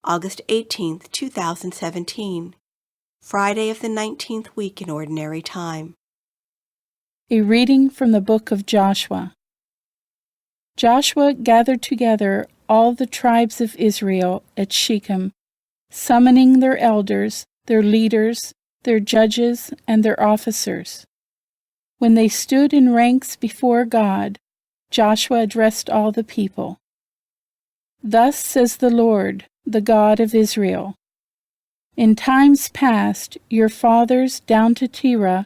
August 18th, 2017, Friday of the 19th week in Ordinary Time. A reading from the book of Joshua. Joshua gathered together all the tribes of Israel at Shechem, summoning their elders, their leaders, their judges, and their officers. When they stood in ranks before God, Joshua addressed all the people. Thus says the Lord, the God of Israel, in times past your fathers down to Terah,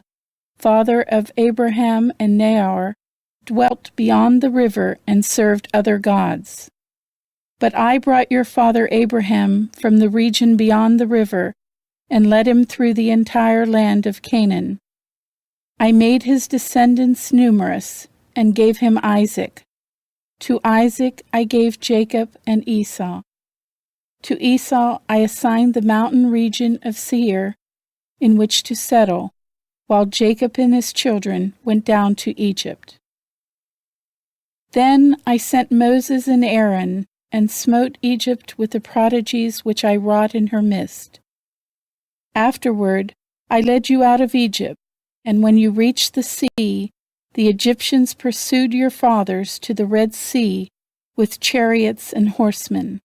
father of Abraham and Nahor, dwelt beyond the river and served other gods. But I brought your father Abraham from the region beyond the river and led him through the entire land of Canaan. I made his descendants numerous and gave him Isaac. To Isaac I gave Jacob and Esau. To Esau I assigned the mountain region of Seir in which to settle, while Jacob and his children went down to Egypt. Then I sent Moses and Aaron, and smote Egypt with the prodigies which I wrought in her midst. Afterward I led you out of Egypt, and when you reached the sea, the Egyptians pursued your fathers to the Red Sea with chariots and horsemen.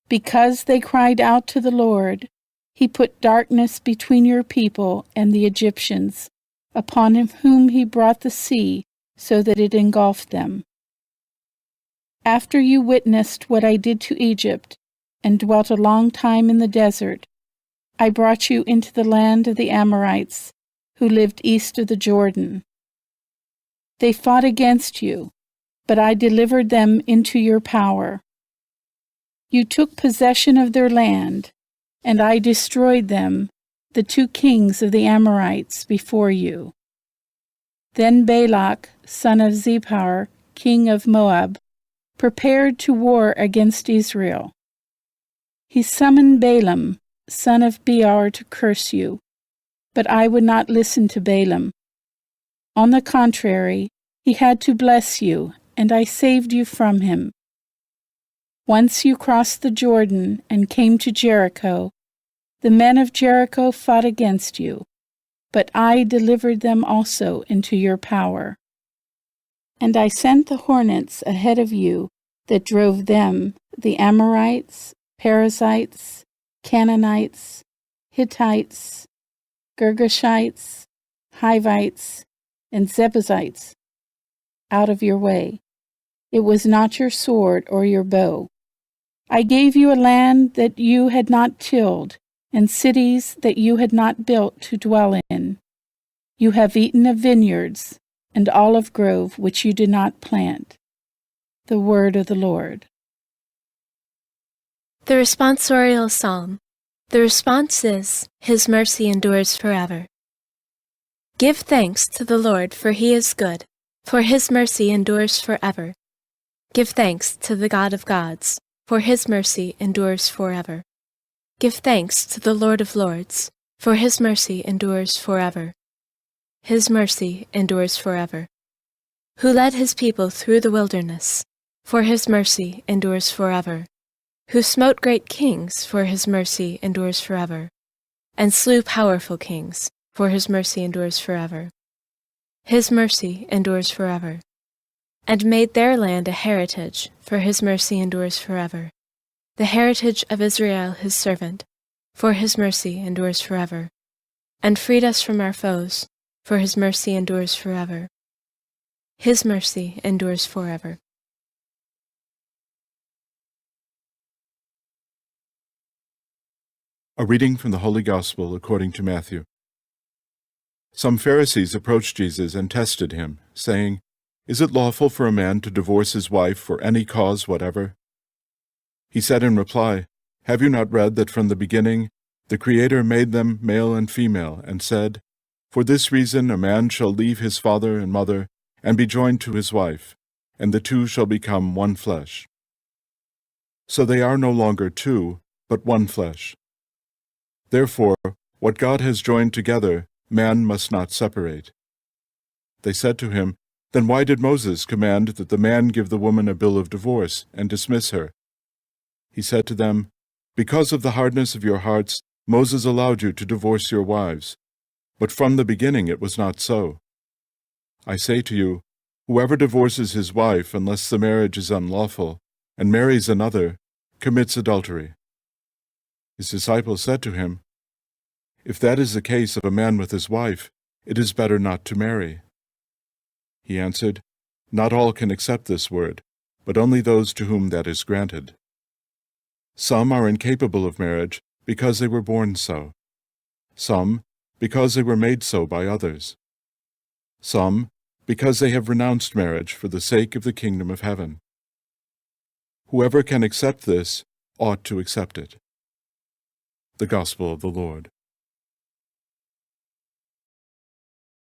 Because they cried out to the Lord, he put darkness between your people and the Egyptians, upon whom he brought the sea, so that it engulfed them. After you witnessed what I did to Egypt, and dwelt a long time in the desert, I brought you into the land of the Amorites, who lived east of the Jordan. They fought against you, but I delivered them into your power. You took possession of their land, and I destroyed them, the two kings of the Amorites, before you. Then Balak, son of Zippor, king of Moab, prepared to war against Israel. He summoned Balaam, son of Beor, to curse you, but I would not listen to Balaam. On the contrary, he had to bless you, and I saved you from him. Once you crossed the Jordan and came to Jericho, the men of Jericho fought against you, but I delivered them also into your power. And I sent the hornets ahead of you that drove them, the Amorites, Perizzites, Canaanites, Hittites, Girgashites, Hivites, and Jebusites, out of your way. It was not your sword or your bow. I gave you a land that you had not tilled, and cities that you had not built to dwell in. You have eaten of vineyards and olive grove which you did not plant. The word of the Lord. The responsorial psalm. The response is, His mercy endures forever. Give thanks to the Lord, for He is good, for His mercy endures forever. Give thanks to the God of gods, for His mercy endures forever. Give thanks to the Lord of lords, for His mercy endures forever. His mercy endures forever. Who led His people through the wilderness, for His mercy endures forever. Who smote great kings, for His mercy endures forever. And slew powerful kings, for His mercy endures forever. His mercy endures forever. And made their land a heritage, for His mercy endures forever. The heritage of Israel His servant, for His mercy endures forever. And freed us from our foes, for His mercy endures forever. His mercy endures forever. A reading from the Holy Gospel according to Matthew. Some Pharisees approached Jesus and tested him, saying, "Is it lawful for a man to divorce his wife for any cause whatever?" He said in reply, "Have you not read that from the beginning the Creator made them male and female, and said, 'For this reason a man shall leave his father and mother, and be joined to his wife, and the two shall become one flesh.' So they are no longer two, but one flesh. Therefore, what God has joined together, man must not separate." They said to him, "Then why did Moses command that the man give the woman a bill of divorce and dismiss her?" He said to them, Because of the hardness of your hearts, Moses allowed you to divorce your wives. But from the beginning it was not so. I say to you, whoever divorces his wife, unless the marriage is unlawful, and marries another, commits adultery. His disciples said to him, If that is the case of a man with his wife, it is better not to marry. He answered, Not all can accept this word, but only those to whom that is granted. Some are incapable of marriage because they were born so. Some because they were made so by others. Some because they have renounced marriage for the sake of the kingdom of heaven. Whoever can accept this ought to accept it. The Gospel of the Lord.